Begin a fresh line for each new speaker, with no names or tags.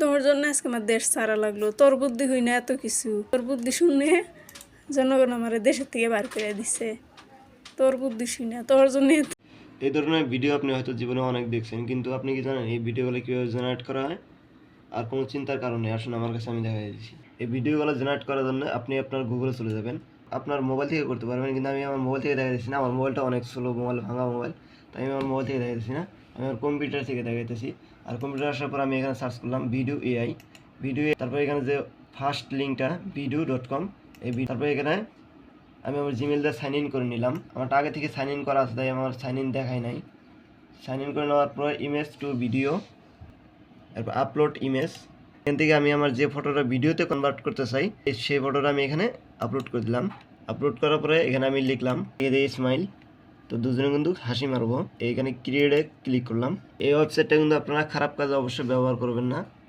তোর জন্য আজকে আমার দেশ ছাড়া লাগলো, তোর বুদ্ধি হই না এত কিছু, তোর বুদ্ধি শুনে জনগণ আমার দেশের থেকে বার করে দিছে, তোর বুদ্ধি শুনে তোর জন্য।
এই ধরনের ভিডিও আপনি হয়তো জীবনে অনেক দেখছেন, কিন্তু আপনি কি জানেন এই ভিডিওগুলো কীভাবে জেনারেট করা হয়? আর কোনো চিন্তার কারণে আসুন আমার কাছে, আমি দেখাই দিচ্ছি। এই ভিডিওগুলো জেনারেট করার জন্য আপনি আপনার গুগলে চলে যাবেন, আপনার মোবাইল থেকে করতে পারবেন, কিন্তু আমি আমার মোবাইল থেকে দেখা দিচ্ছি না, আমার মোবাইলটা অনেক স্লো মোবাইল, ভাঙা মোবাইল, তাই আমি আমার মোবাইল থেকে দেখা দিচ্ছি না, আমি আমার কম্পিউটার থেকে দেখাইতেছি। আর কম্পিউটার আসার পর আমি এখানে সার্চ করলাম ভিডিও এআই, তারপর এখানে যে ফার্স্ট লিঙ্কটা video.com, তারপর এখানে আমি আমার জিমেল দিয়ে সাইন ইন করে নিলাম। আমারটা আগে থেকে সাইন ইন করা আছে, তাই আমার সাইন ইন দেখায় নাই। সাইন ইন করে নেওয়ার পর ইমেজ টু ভিডিও, তারপর আপলোড ইমেজ, এখান থেকে আমি আমার যে ফটোটা ভিডিওতে কনভার্ট করতে চাই সেই ফটোটা আমি এখানে আপলোড করে দিলাম। আপলোড করার পরে এখানে আমি লিখলাম স্মাইল, তো দুজনে কিন্তু হাসি মারবো। এইখানে ক্রিয়েটে ক্লিক করলাম। এই ওয়েবসাইটটা কিন্তু আপনারা খারাপ কাজে অবশ্যই ব্যবহার করবেন না।